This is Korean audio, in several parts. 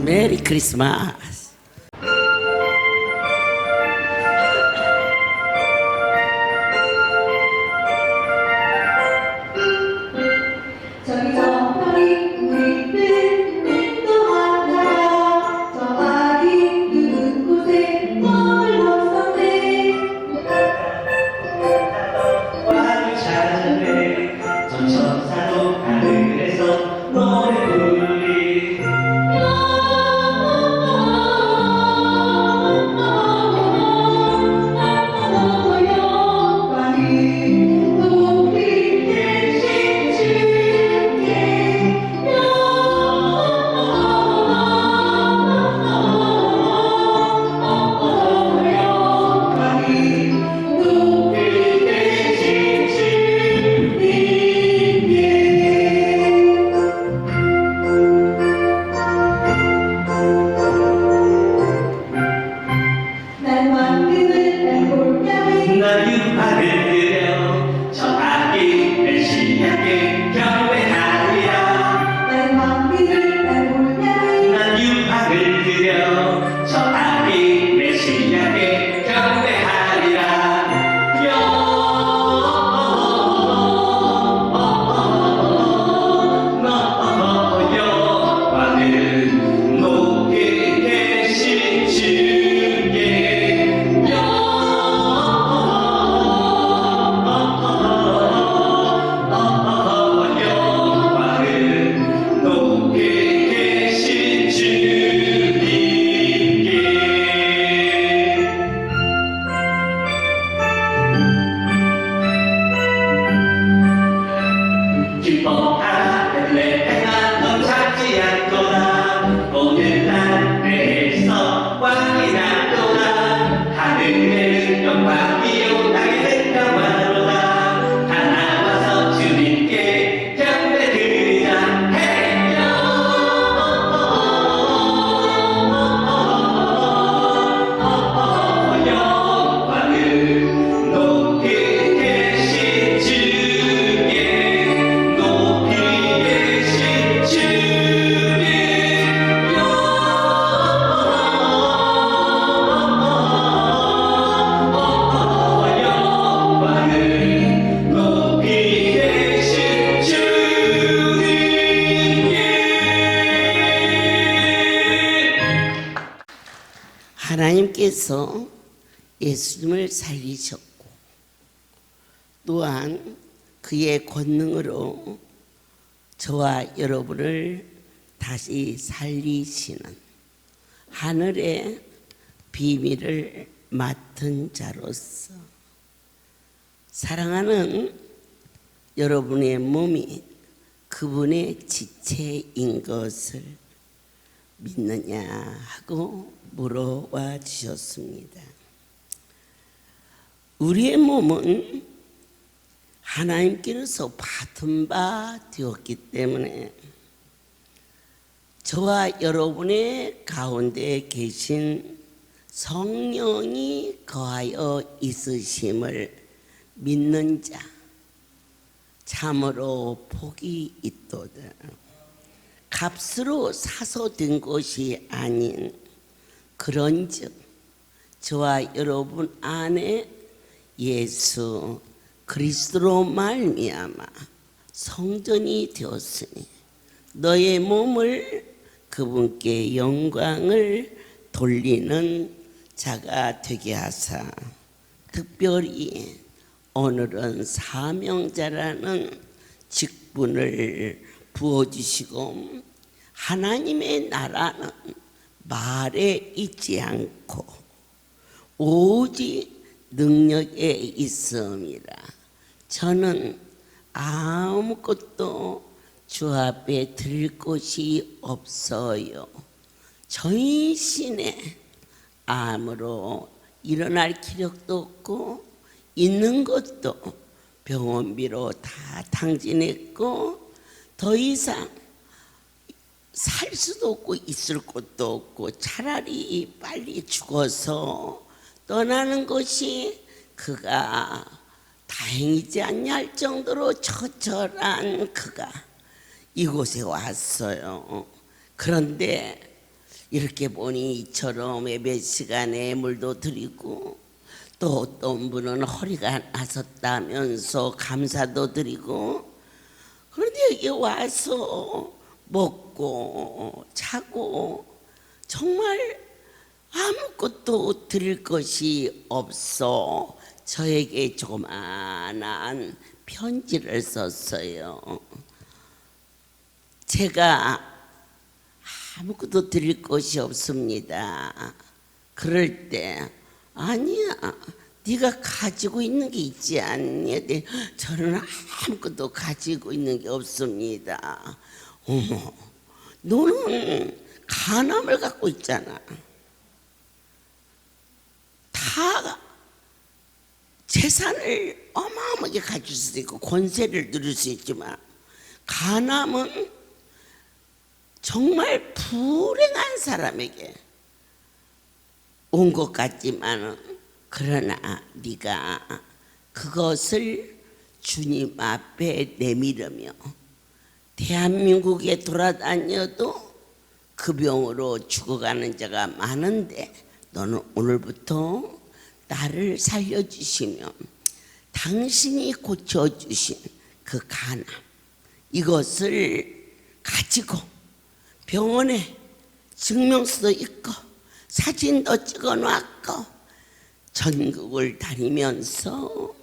메리 크리스마스. 저기 저 별이 우리들 인도하나요? 저 아기 누군 곳에 머물렀었네. 왕을 찾았네. 저 천사도 하늘에서 노래 부르리. 나 유학을 그려 저 아기 메시아께 경배하리라. 난 유학을 그려 저 아기 메시아께 경배하리라. 여호와는 높이 계신 주께 여호와는 높이 계신 주님께 기뻐하라 베들레헴아 넌 작지 않도다. 오늘날 내에서 왕이 났도다. 하늘에는 영광이요 땅에는 평화로다. 다 나와서 주님께 경배드리자. 여호와는 높이 계신 주께 높이 계신 주님 여호와는 높이 계신 주님께. 하나님께서 예수님을 살리셨고 또한 그의 권능으로 저와 여러분을 다시 살리시는 하늘의 비밀을 맡은 자로서 사랑하는 여러분의 몸이 그분의 지체인 것을 믿느냐 하고 물어와 주셨습니다. 우리의 몸은 하나님께로서 받은 바 되었기 때문에 저와 여러분의 가운데 계신 성령이 거하여 있으심을 믿는 자 참으로 복이 있도다. 값으로 사서 된 것이 아닌 그런즉 저와 여러분 안에 예수 그리스도로 말미암아 성전이 되었으니 너의 몸을 그분께 영광을 돌리는 자가 되게 하사 특별히 오늘은 사명자라는 직분을 부어주시고 하나님의 나라는 말에 있지 않고 오직 능력에 있음이라. 저는 아무것도 주 앞에 드릴 것이 없어요. 전신에 암으로 일어날 기력도 없고 있는 것도 병원비로 다 탕진했고 더 이상 살 수도 없고 있을 곳도 없고 차라리 빨리 죽어서 떠나는 것이 그가 다행이지 않냐 할 정도로 처절한 그가 이곳에 왔어요. 그런데 이렇게 보니 이처럼 예배 시간에 물도 드리고 또 어떤 분은 허리가 나섰다면서 감사도 드리고 그런데 여기 와서 먹고 자고 정말 아무것도 드릴 것이 없어 저에게 조그만한 편지를 썼어요. 제가 아무것도 드릴 것이 없습니다. 그럴 때 아니야, 네가 가지고 있는 게 있지 않니? 저는 아무것도 가지고 있는 게 없습니다. 어머, 너는 간암을 갖고 있잖아. 다 재산을 어마어마하게 가질 수 있고 권세를 누릴 수 있지만 간암은 정말 불행한 사람에게 온 것 같지만 그러나 네가 그것을 주님 앞에 내밀으며 대한민국에 돌아다녀도 그 병으로 죽어가는 자가 많은데 너는 오늘부터 나를 살려주시면 당신이 고쳐주신 그 간암 이것을 가지고 병원에 증명서도 있고 사진도 찍어놨고 전국을 다니면서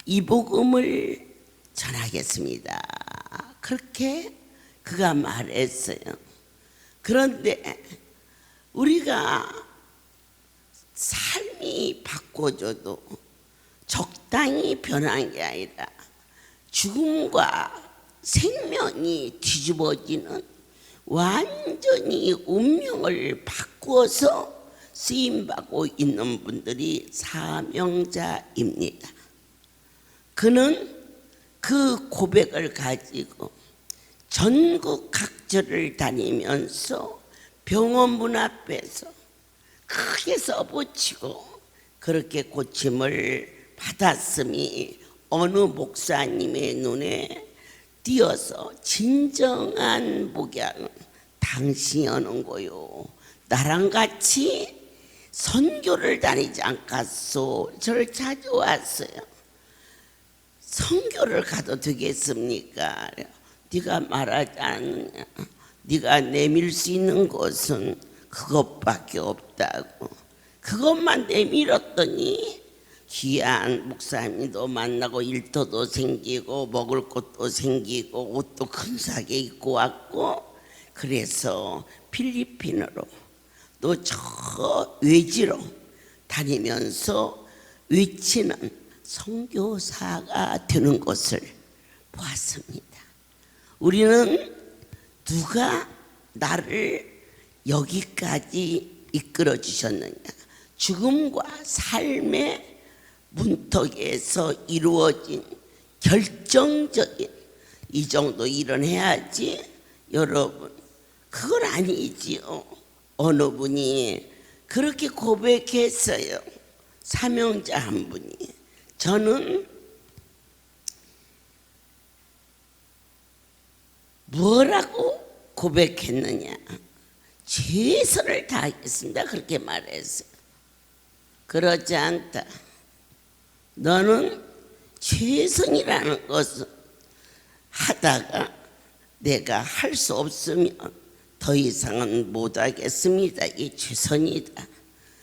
이 복음을 전하겠습니다. 그렇게 그가 말했어요. 그런데 우리가 삶이 바꿔져도 적당히 변한 게 아니라 죽음과 생명이 뒤집어지는 완전히 운명을 바꾸어서 쓰임받고 있는 분들이 사명자입니다. 그는 그 고백을 가지고 전국 각지를 다니면서 병원 문 앞에서 크게 써붙이고 그렇게 고침을 받았음이 어느 목사님의 눈에 띄어서 진정한 목양은 당신이오는 거요. 나랑 같이 선교를 다니지 않겠소? 저를 찾아왔어요. 선교를 가도 되겠습니까? 네가 말하지 않느냐. 네가 내밀 수 있는 것은 그것밖에 없다고. 그것만 내밀었더니 귀한 목사님도 만나고 일터도 생기고 먹을 것도 생기고 옷도 근사하게 입고 왔고 그래서 필리핀으로 또 저 외지로 다니면서 외치는 선교사가 되는 것을 보았습니다. 우리는 누가 나를 여기까지 이끌어 주셨느냐? 죽음과 삶의 문턱에서 이루어진 결정적인 이 정도 일은 해야지. 여러분 그건 아니지요. 어느 분이 그렇게 고백했어요. 사명자 한 분이. 저는 뭐라고 고백했느냐? 최선을 다하겠습니다. 그렇게 말했어요. 그렇지 않다. 너는 최선이라는 것은 하다가 내가 할 수 없으면 더 이상은 못하겠습니다. 이게 최선이다.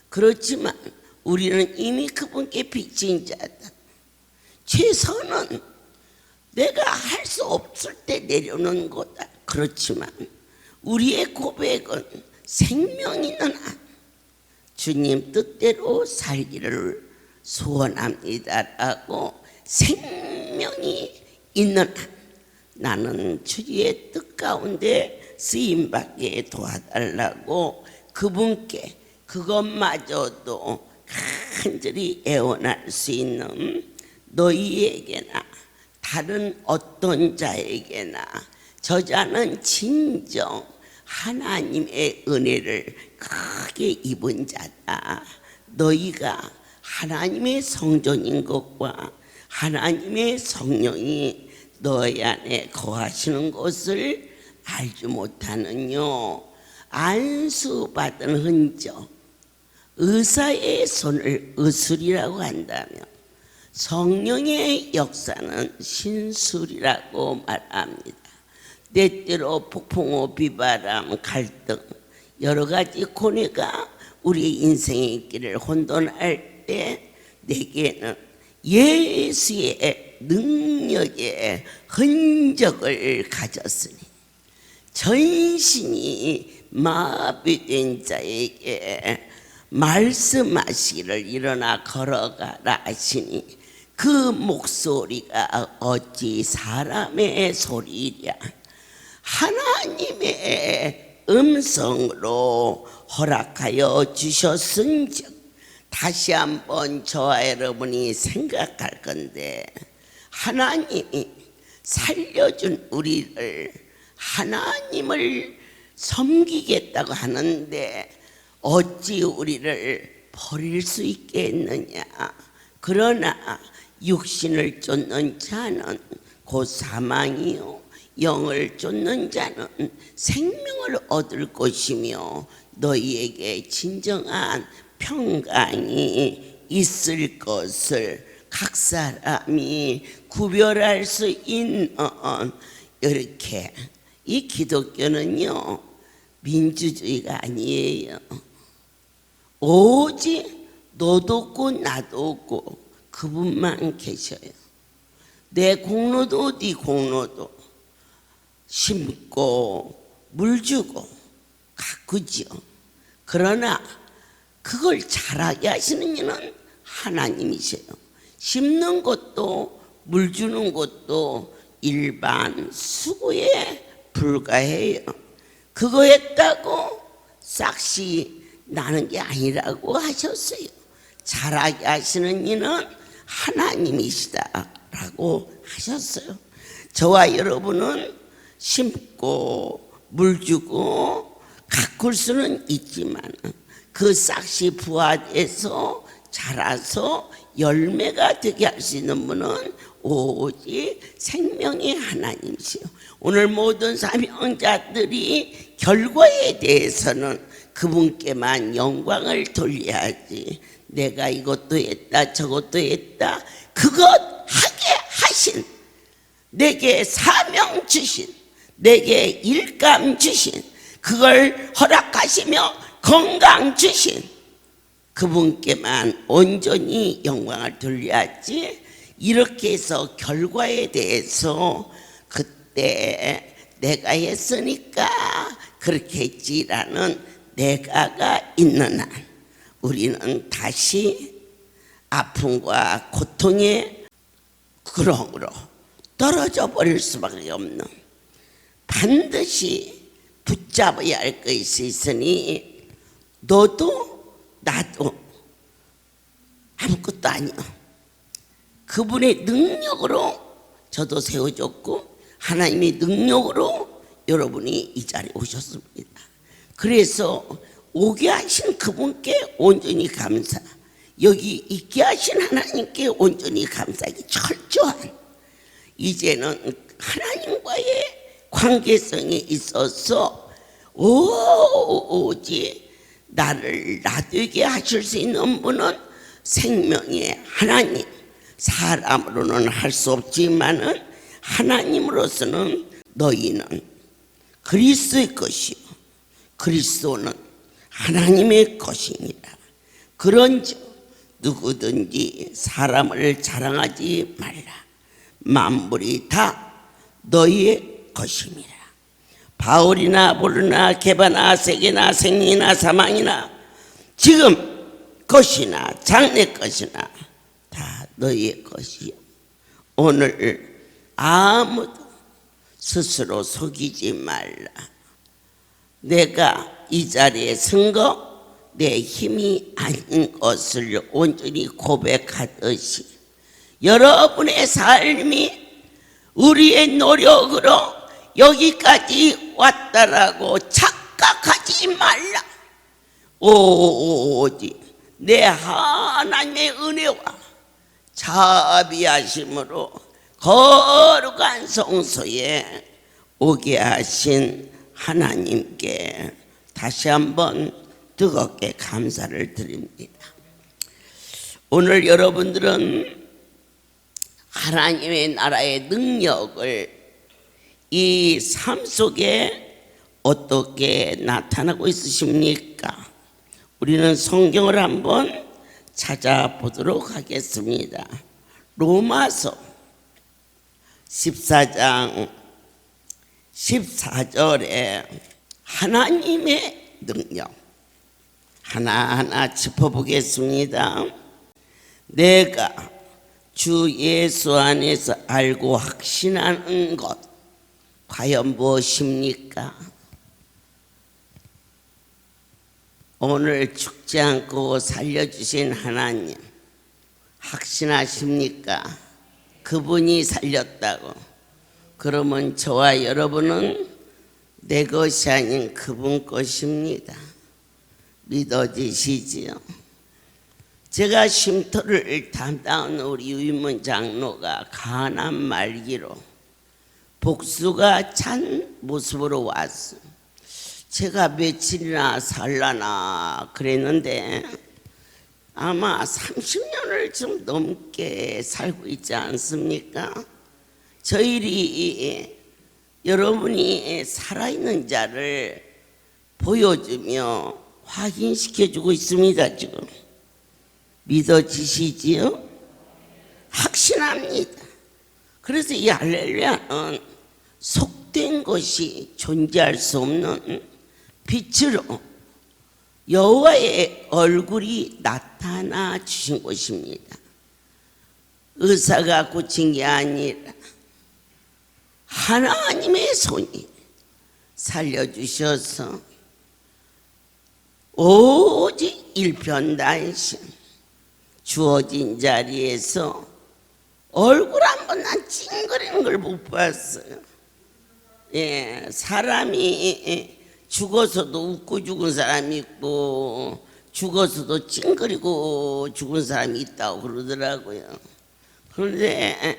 그렇지만 우리는 이미 그분께 빚진 자다. 최선은 내가 할 수 없을 때 내려놓는 거다. 그렇지만 우리의 고백은 생명 있는 한 주님 뜻대로 살기를 소원합니다라고 생명이 있는 한 나는 주의 뜻 가운데 쓰임받게 도와달라고 그분께 그것마저도 간절히 애원할 수 있는 너희에게나 다른 어떤 자에게나 저자는 진정 하나님의 은혜를 크게 입은 자다. 너희가 하나님의 성전인 것과 하나님의 성령이 너희 안에 거하시는 것을 알지 못하느뇨. 안수받은 흔적, 의사의 손을 의술이라고 한다며 성령의 역사는 신술이라고 말합니다. 때때로 폭풍우, 비바람, 갈등, 여러 가지 고뇌가 우리 인생의 길을 혼돈할 때 내게는 예수의 능력의 흔적을 가졌으니 전신이 마비된 자에게 말씀하시기를 일어나 걸어가라 하시니 그 목소리가 어찌 사람의 소리랴. 하나님의 음성으로 허락하여 주셨은즉 다시 한번 저와 여러분이 생각할 건데, 하나님이 살려준 우리를 하나님을 섬기겠다고 하는데 어찌 우리를 버릴 수 있겠느냐. 그러나 육신을 쫓는 자는 곧 사망이요 영을 쫓는 자는 생명을 얻을 것이며 너희에게 진정한 평강이 있을 것을 각 사람이 구별할 수 있는, 이렇게. 이 기독교는요 민주주의가 아니에요. 오직 너도 없고 나도 없고 그분만 계셔요. 내 공로도 네 공로도 심고 물 주고 가꾸지요. 그러나 그걸 잘하게 하시는 이는 하나님이세요. 심는 것도 물 주는 것도 일반 수고에 불과해요. 그거 했다고 싹시 나는 게 아니라고 하셨어요. 잘하게 하시는 이는 하나님이시다라고 하셨어요. 저와 여러분은 심고 물 주고 가꿀 수는 있지만 그 싹시 부화돼서 자라서 열매가 되게 할 수 있는 분은 오직 생명의 하나님이시요. 오늘 모든 사명자들이 결과에 대해서는 그분께만 영광을 돌려야지, 내가 이것도 했다 저것도 했다, 그것 하게 하신, 내게 사명 주신, 내게 일감 주신, 그걸 허락하시며 건강 주신 그분께만 온전히 영광을 돌려야지, 이렇게 해서 결과에 대해서 그때 내가 했으니까 그렇게 했지라는 내가가 있는 한 우리는 다시 아픔과 고통의 구렁으로 떨어져 버릴 수밖에 없는, 반드시 붙잡아야 할 것이 있으니 너도 나도 아무것도 아니야. 그분의 능력으로 저도 세워졌고 하나님의 능력으로 여러분이 이 자리에 오셨습니다. 그래서 오게 하신 그분께 온전히 감사, 여기 있게 하신 하나님께 온전히 감사하기 철저한, 이제는 하나님과의 관계성이 있어서 오직 나를 나되게 하실 수 있는 분은 생명의 하나님. 사람으로는 할 수 없지만은 하나님으로서는 너희는 그리스도의 것이요 그리스도는 하나님의 것입니다. 그런즉 누구든지 사람을 자랑하지 말라. 만물이 다 너희의 것입니다. 바울이나 아볼로나 게바나 세계나 생리나 사망이나 지금 것이나 장래 것이나 다 너희의 것이요. 오늘 아무도 스스로 속이지 말라. 내가 이 자리에 선 거 내 힘이 아닌 것을 온전히 고백하듯이 여러분의 삶이 우리의 노력으로 여기까지 왔다라고 착각하지 말라. 오직 내 하나님의 은혜와 자비하심으로 거룩한 성소에 오게 하신 하나님께 다시 한번 뜨겁게 감사를 드립니다. 오늘 여러분들은 하나님의 나라의 능력을 이 삶 속에 어떻게 나타나고 있으십니까? 우리는 성경을 한번 찾아보도록 하겠습니다. 로마서 14장 14절에 하나님의 능력 하나하나 짚어보겠습니다. 내가 주 예수 안에서 알고 확신하는 것 과연 무엇입니까? 오늘 죽지 않고 살려주신 하나님 확신하십니까? 그분이 살렸다고. 그러면 저와 여러분은 내 것이 아닌 그분 것입니다. 믿어지시지요? 제가 쉼터를 담당하는 우리 유임문 장로가 가난 말기로 복수가 찬 모습으로 왔어. 제가 며칠이나 살라나 그랬는데 아마 30년을 좀 넘게 살고 있지 않습니까? 저희들이 여러분이 살아있는 자를 보여주며 확인시켜주고 있습니다. 지금 믿어지시지요? 확신합니다. 그래서 이 할렐루야는 속된 것이 존재할 수 없는 빛으로 여호와의 얼굴이 나타나 주신 것입니다. 의사가 고친 게 아니라 하나님의 손이 살려주셔서 오직 일편단심 주어진 자리에서 얼굴 한 번 난 찡그리는 걸 못 봤어요. 예, 사람이 죽어서도 웃고 죽은 사람이 있고 죽어서도 찡그리고 죽은 사람이 있다고 그러더라고요. 그런데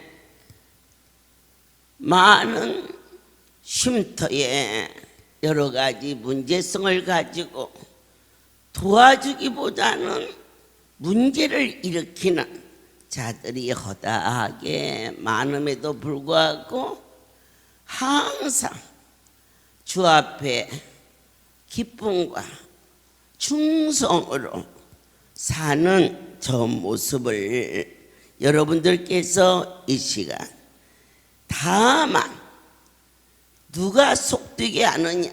많은 쉼터에 여러 가지 문제성을 가지고 도와주기보다는 문제를 일으키는 자들이 허다하게 많음에도 불구하고 항상 주 앞에 기쁨과 충성으로 사는 저 모습을 여러분들께서 이 시간 다만 누가 속되게 하느냐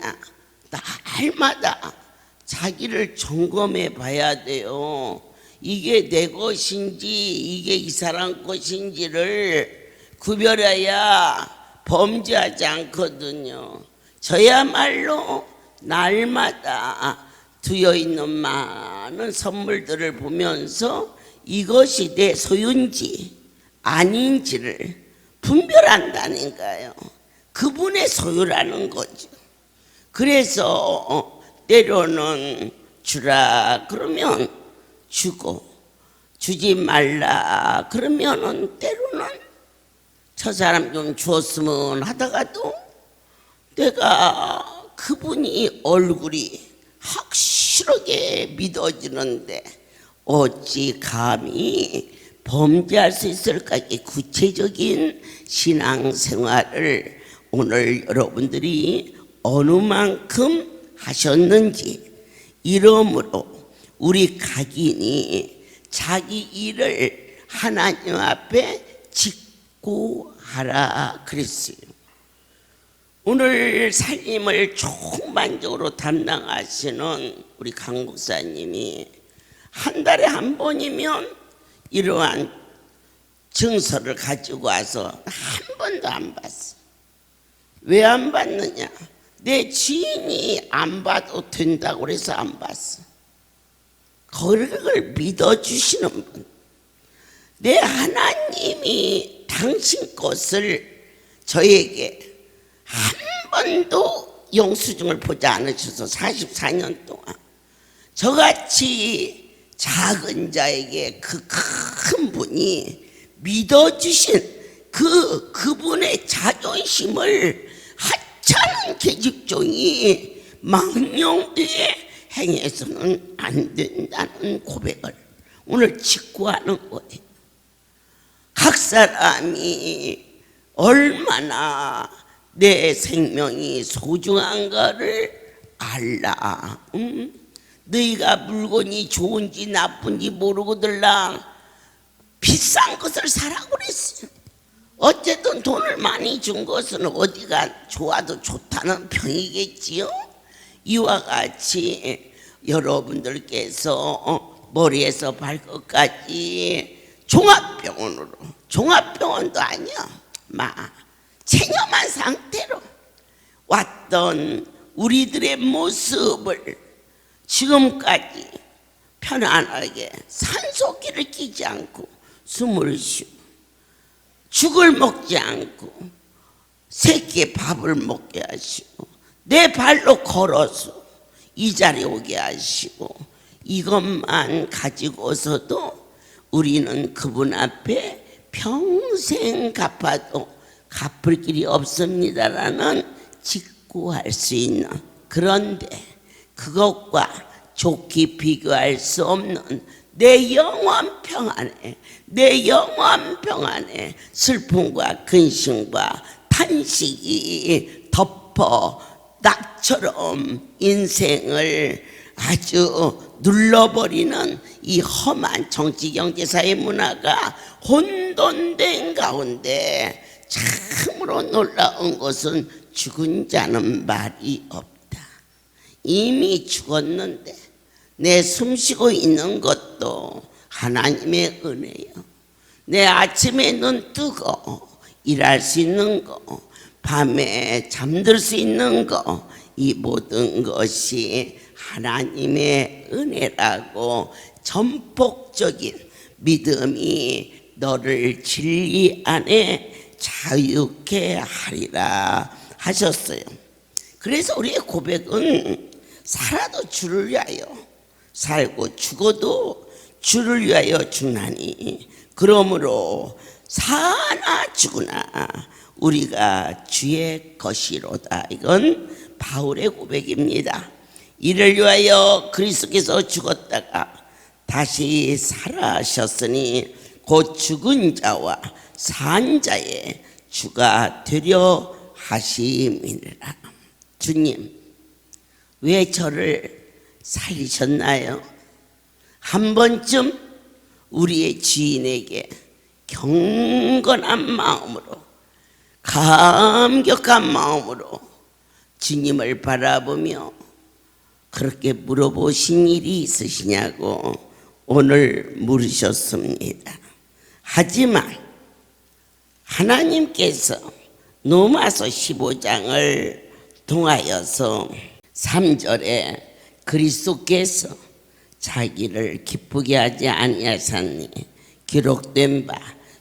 날마다 자기를 점검해 봐야 돼요. 이게 내 것인지 이게 이 사람 것인지를 구별해야 범죄하지 않거든요. 저야말로 날마다 두어있는 많은 선물들을 보면서 이것이 내 소유인지 아닌지를 분별한다니까요. 그분의 소유라는 거죠. 그래서 때로는 주라 그러면 주고 주지 말라 그러면은 때로는 저 사람 좀 주었으면 하다가도 내가 그분이 얼굴이 확실하게 믿어지는데 어찌 감히 범죄할 수 있을까? 이 구체적인 신앙생활을 오늘 여러분들이 어느 만큼 하셨는지 이러므로 우리 각인이 자기 일을 하나님 앞에 짓고 하라 그랬어요. 오늘 살림을 총반적으로 담당하시는 우리 강 목사님이 한 달에 한 번이면 이러한 증서를 가지고 와서 한 번도 안 봤어. 왜 안 봤느냐? 내 지인이 안 봐도 된다고 그래서 안 봤어. 그걸 믿어주시는 분, 내 하나님이 당신 것을 저에게 한 번도 영수증을 보지 않으셔서 44년 동안 저같이 작은 자에게 그 큰 분이 믿어주신 그분의 자존심을 하찮은 계집종이 망령되이 행해서는 안 된다는 고백을 오늘 직구하는 거예요. 각 사람이 얼마나 내 생명이 소중한가를 알라. 너희가 물건이 좋은지 나쁜지 모르고들랑 비싼 것을 사라고 그랬어요. 어쨌든 돈을 많이 준 것은 어디가 좋아도 좋다는 평이겠지요. 이와 같이 여러분들께서 머리에서 발끝까지 종합병원으로, 종합병원도 아니야, 체념한 상태로 왔던 우리들의 모습을 지금까지 편안하게 산소기를 끼지 않고 숨을 쉬고 죽을 먹지 않고 새끼 밥을 먹게 하시고 내 발로 걸어서 이 자리에 오게 하시고 이것만 가지고서도 우리는 그분 앞에 평생 갚아도 갚을 길이 없습니다라는 직구할 수 있는, 그런데 그것과 좋게 비교할 수 없는 내 영원 평안에, 내 영원 평안에 슬픔과 근심과 탄식이 덮어 낙처럼 인생을 아주 눌러버리는 이 험한 정치, 경제, 사회 문화가 혼돈된 가운데 참으로 놀라운 것은 죽은 자는 말이 없다. 이미 죽었는데 내 숨쉬고 있는 것도 하나님의 은혜요. 내 아침에 눈 뜨고 일할 수 있는 거, 밤에 잠들 수 있는 거, 이 모든 것이 하나님의 은혜라고 전폭적인 믿음이 너를 진리 안에 자유케 하리라 하셨어요. 그래서 우리의 고백은 살아도 주를 위하여 살고 죽어도 주를 위하여 죽나니 그러므로 사나 죽으나 우리가 주의 것이로다. 이건 바울의 고백입니다. 이를 위하여 그리스도께서 죽었다가 다시 살아하셨으니 곧 죽은 자와 산 자의 주가 되려 하심이니라. 주님, 왜 저를 살리셨나요? 한 번쯤 우리의 주인에게 경건한 마음으로, 감격한 마음으로 주님을 바라보며 그렇게 물어보신 일이 있으시냐고 오늘 물으셨습니다. 하지만 하나님께서 로마서 15장을 통하여서 3절에 그리스도께서 자기를 기쁘게 하지 아니하사니 기록된 바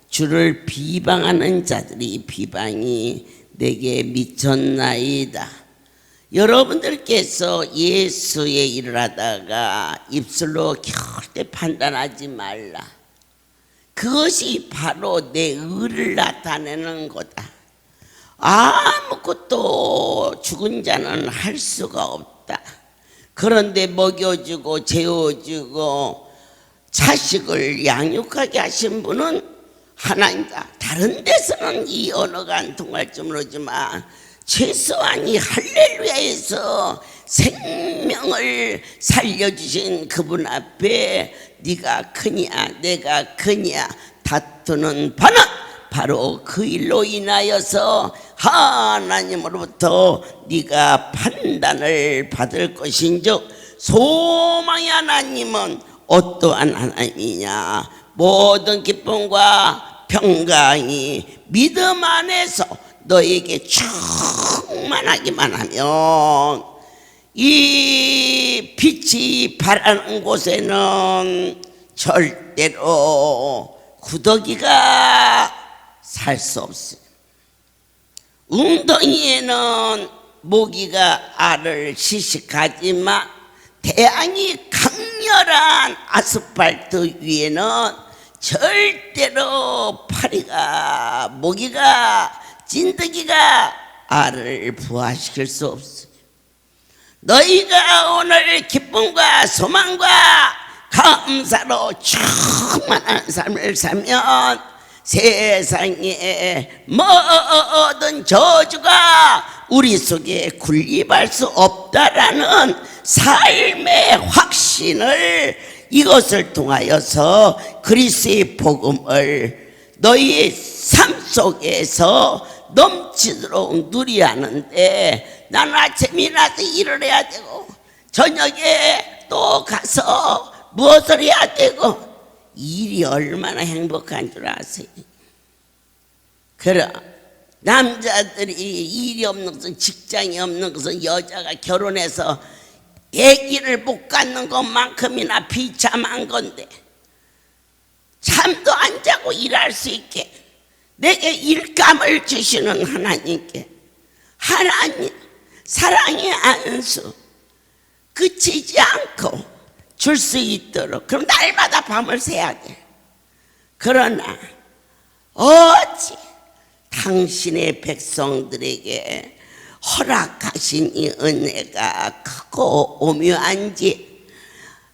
주를 비방하는 자들이 비방이 내게 미쳤나이다. 여러분들께서 예수의 일을 하다가 입술로 절대 판단하지 말라. 그것이 바로 내 의를 나타내는 거다. 아무것도 죽은 자는 할 수가 없다. 그런데 먹여주고 재워주고 자식을 양육하게 하신 분은 하나님이다. 다른 데서는 이 언어가 안 통할지 모르지만 최소한 이 할렐루야에서 생명을 살려주신 그분 앞에 네가 크냐 내가 크냐 다투는 바는 바로 그 일로 인하여서 하나님으로부터 네가 판단을 받을 것인즉 소망의 하나님은 어떠한 하나님이냐. 모든 기쁨과 평강이 믿음 안에서 너에게 충만하기만 하면 이 빛이 바라는 곳에는 절대로 구더기가 살 수 없어요. 웅덩이에는 모기가 알을 시식하지만 태양이 강렬한 아스팔트 위에는 절대로 파리가 모기가 찐득이가 알을 부화시킬 수 없어요. 너희가 오늘 기쁨과 소망과 감사로 충만한 삶을 살면 세상에 모든 저주가 우리 속에 군림할 수 없다라는 삶의 확신을 이것을 통하여서 그리스도의 복음을 너희의 삶 속에서 넘치도록 누리야 하는데, 나는 아침에 일어나서 일을 해야 되고 저녁에 또 가서 무엇을 해야 되고, 일이 얼마나 행복한 줄 아세요? 그럼 남자들이 일이 없는 것은, 직장이 없는 것은 여자가 결혼해서 아기를 못 갖는 것만큼이나 비참한 건데, 잠도 안 자고 일할 수 있게 내게 일감을 주시는 하나님께, 하나님 사랑의 안수 그치지 않고 줄 수 있도록, 그럼 날마다 밤을 새야 돼. 그러나 어찌 당신의 백성들에게 허락하신 이 은혜가 크고 오묘한지,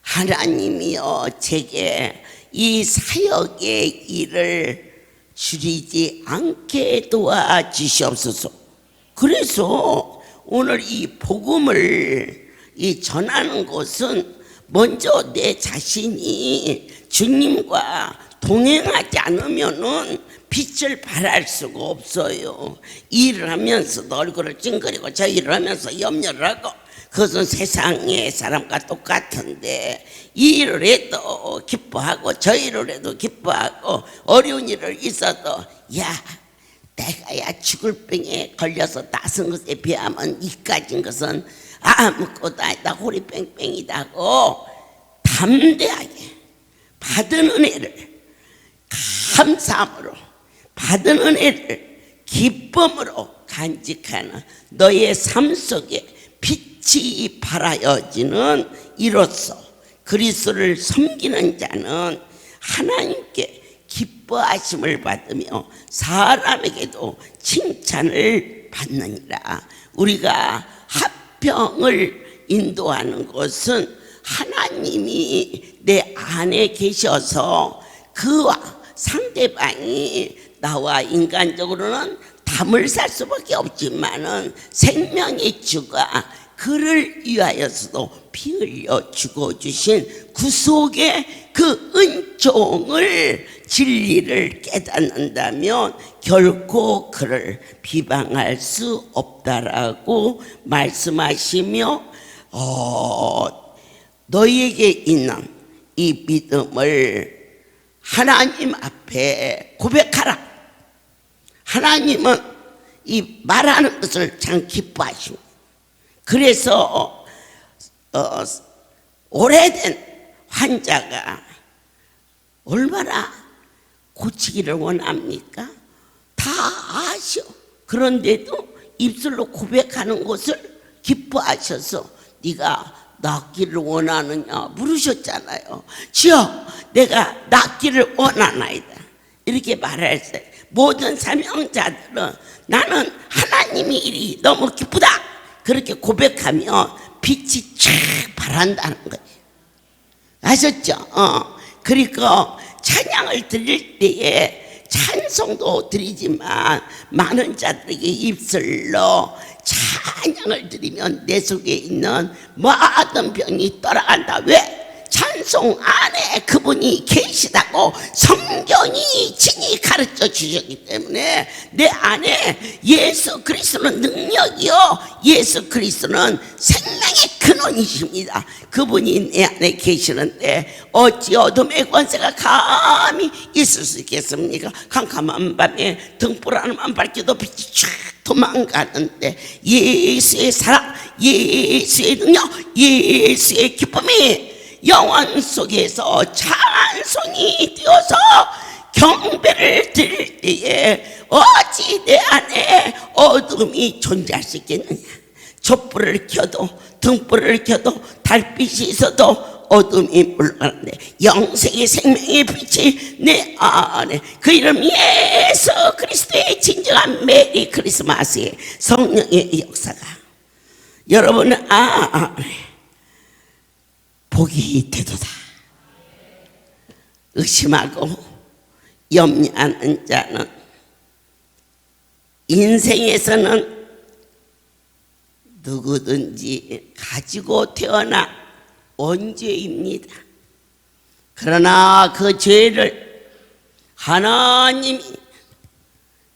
하나님이여 제게 이 사역의 일을 줄이지 않게 도와주시옵소서. 그래서 오늘 이 복음을 전하는 것은 먼저 내 자신이 주님과 동행하지 않으면은 빛을 발할 수가 없어요. 일을 하면서도 얼굴을 찡그리고 저 일을 하면서 염려를 하고, 그것은 세상의 사람과 똑같은데, 이 일을 해도 기뻐하고 저 일을 해도 기뻐하고, 어려운 일을 있어도 내가 죽을 병에 걸려서 나선 것에 비하면 이까진 것은 아무것도 아니다, 호리 뺑뺑이다고 담대하게 받은 은혜를 감사함으로, 받은 은혜를 기쁨으로 간직하는 너의 삶 속에 빛이 발하여지는 이로써 그리스도를 섬기는 자는 하나님께 기뻐하심을 받으며 사람에게도 칭찬을 받느니라. 우리가 합평을 인도하는 것은 하나님이 내 안에 계셔서 그와 상대방이 나와 인간적으로는 담을 살 수밖에 없지만은 생명의 주가 그를 위하여서도 피 흘려 죽어주신 구속의 그 은총을, 진리를 깨닫는다면 결코 그를 비방할 수 없다라고 말씀하시며, 너희에게 있는 이 믿음을 하나님 앞에 고백하라. 하나님은 이 말하는 것을 참 기뻐하시고, 그래서 오래된 환자가 얼마나 고치기를 원합니까? 다 아셔. 그런데도 입술로 고백하는 것을 기뻐하셔서 네가 낫기를 원하느냐 물으셨잖아요. 주여 내가 낫기를 원하나이다, 이렇게 말했어요. 모든 사명자들은 나는 하나님의 일이 너무 기쁘다 그렇게 고백하며 빛이 쫙 발한다는 거예요. 아셨죠? 그리고 찬양을 드릴 때에 찬송도 드리지만 많은 자들에게 입술로 찬양을 드리면 내 속에 있는 모든 병이 떠나간다. 왜? 찬송 안에 그분이 계시다고 성경이 친히 가르쳐 주셨기 때문에 내 안에 예수 그리스도는 능력이요, 예수 그리스도는 생명의 근원이십니다. 그분이 내 안에 계시는데 어찌 어둠의 권세가 감히 있을 수 있겠습니까? 캄캄한 밤에 등불 하나만 밝혀도 빛이 쫙 도망가는데 예수의 사랑, 예수의 능력, 예수의 기쁨이 영혼 속에서 찬송이 되어서 경배를 드릴 때에 어찌 내 안에 어둠이 존재할 수 있겠느냐? 촛불을 켜도 등불을 켜도 달빛이 있어도 어둠이 물러가는데 영생의 생명의 빛이 내 안에, 그 이름 예수 그리스도의 진정한 메리 크리스마스의 성령의 역사가 여러분은 복이 되도다. 의심하고 염려하는 자는 인생에서는 누구든지 가지고 태어나 온 죄입니다. 그러나 그 죄를 하나님이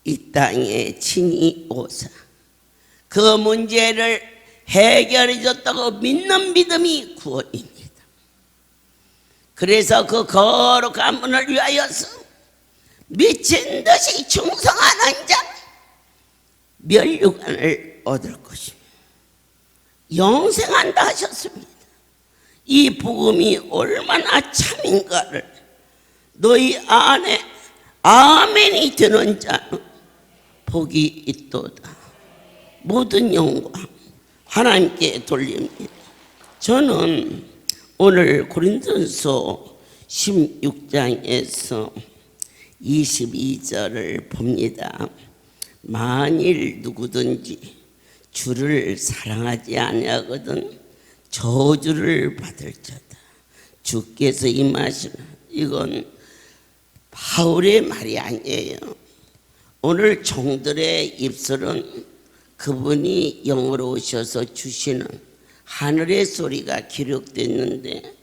이 땅에 친히 오사 그 문제를 해결해 줬다고 믿는 믿음이 구원입니다. 그래서 그 거룩한 분을 위하여서 미친 듯이 충성하는 자 멸류관을 얻을 것입니다. 영생한다 하셨습니다. 이 복음이 얼마나 참인가를 너희 안에 아멘이 되는 자는 복이 있도다. 모든 영광 하나님께 돌립니다. 저는 오늘 고린도서 16장에서 22절을 봅니다. 만일 누구든지 주를 사랑하지 아니하거든 저주를 받을 자다. 주께서 임하시는 이건 바울의 말이 아니에요. 오늘 종들의 입술은 그분이 영으로 오셔서 주시는 하늘의 소리가 기록됐는데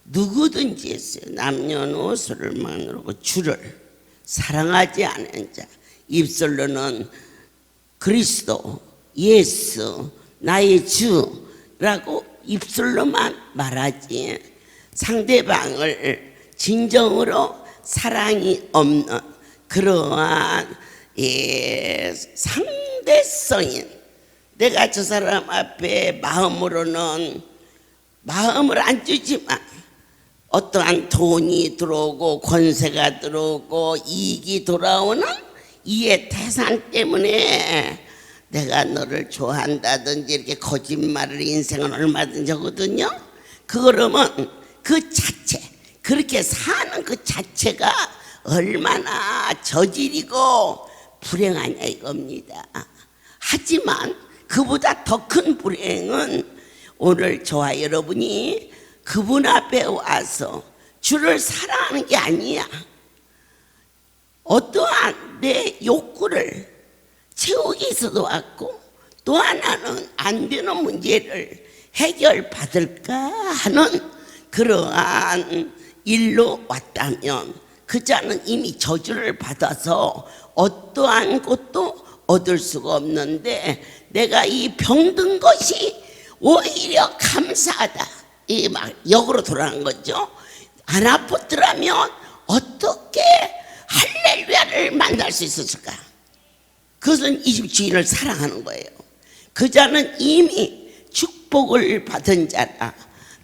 누구든지 했어요. 남녀노소를 만나고 주를 사랑하지 않은 자 입술로는 그리스도 예수 나의 주라고 입술로만 말하지 상대방을 진정으로 사랑이 없는 그러한 상대성인 내가 저 사람 앞에 마음으로는 마음을 안 주지만 어떠한 돈이 들어오고 권세가 들어오고 이익이 돌아오는 이의 태산 때문에 내가 너를 좋아한다든지 이렇게 거짓말을 인생은 얼마든지 하거든요. 그러면 그 자체 그렇게 사는 그 자체가 얼마나 저질이고 불행하냐 이겁니다. 하지만 그보다 더 큰 불행은 오늘 저와 여러분이 그분 앞에 와서 주를 사랑하는 게 아니야. 어떠한 내 욕구를 채우기 위해서도 왔고 또 하나는 안 되는 문제를 해결받을까 하는 그러한 일로 왔다면 그 자는 이미 저주를 받아서 어떠한 것도 얻을 수가 없는데 내가 이 병든 것이 오히려 감사하다 이 말 역으로 돌아간 거죠. 안 아팠더라면 어떻게 할렐루야를 만날 수 있었을까? 그것은 이 집 주인을 사랑하는 거예요. 그 자는 이미 축복을 받은 자라.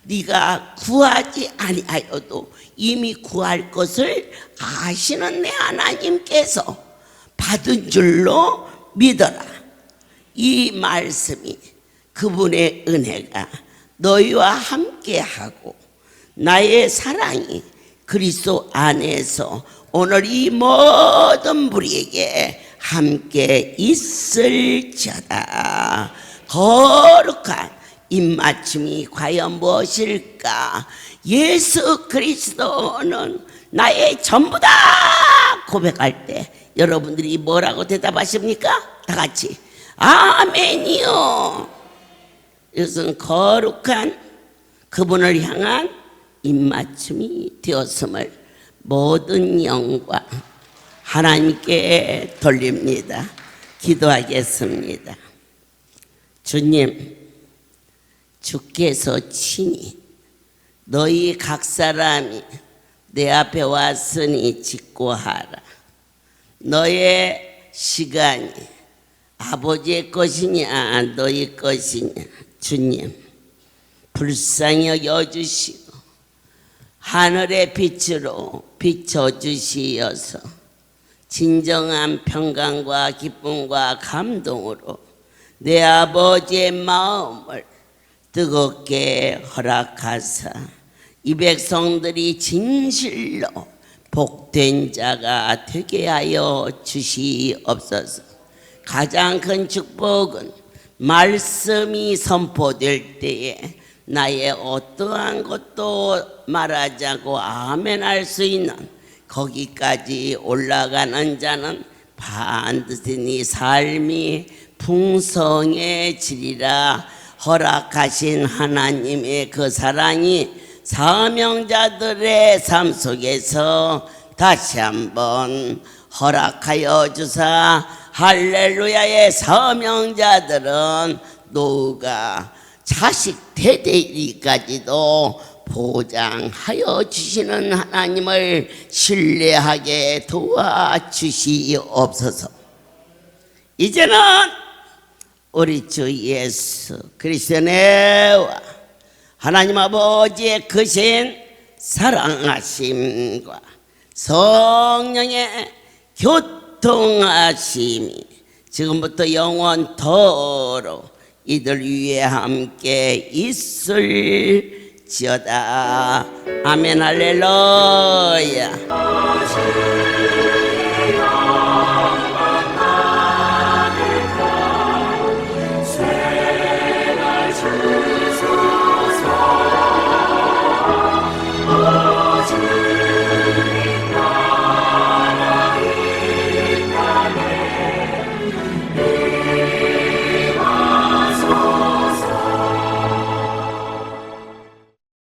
네가 구하지 아니하여도 이미 구할 것을 아시는 내 하나님께서 받은 줄로 믿어라. 이 말씀이 그분의 은혜가 너희와 함께하고 나의 사랑이 그리스도 안에서 오늘 이 모든 무리에게 함께 있을지어다. 거룩한 입맞춤이 과연 무엇일까? 예수 그리스도는 나의 전부다 고백할 때 여러분들이 뭐라고 대답하십니까? 다 같이 아멘이요. 이것은 거룩한 그분을 향한 입맞춤이 되었음을 모든 영광 하나님께 돌립니다. 기도하겠습니다. 주님, 주께서 친히 너희 각 사람이 내 앞에 왔으니 직고하라. 너의 시간이 아버지의 것이냐 너희 것이냐 주님 불쌍히 여겨주시고 하늘의 빛으로 비춰주시어서 진정한 평강과 기쁨과 감동으로 내 아버지의 마음을 뜨겁게 허락하사 이 백성들이 진실로 복된 자가 되게 하여 주시옵소서. 가장 큰 축복은 말씀이 선포될 때에 나의 어떠한 것도 말하자고 아멘할 수 있는 거기까지 올라가는 자는 반드시 네 삶이 풍성해지리라. 허락하신 하나님의 그 사랑이 사명자들의 삶 속에서 다시 한번 허락하여 주사 할렐루야의 사명자들은 노후가 자식 대대리까지도 보장하여 주시는 하나님을 신뢰하게 도와주시옵소서. 이제는 우리 주 예수 그리스도와 하나님 아버지의 크신 사랑하심과 성령의 교통하심이 지금부터 영원토록 이들 위에 함께 있을지어다. 아멘 할렐루야.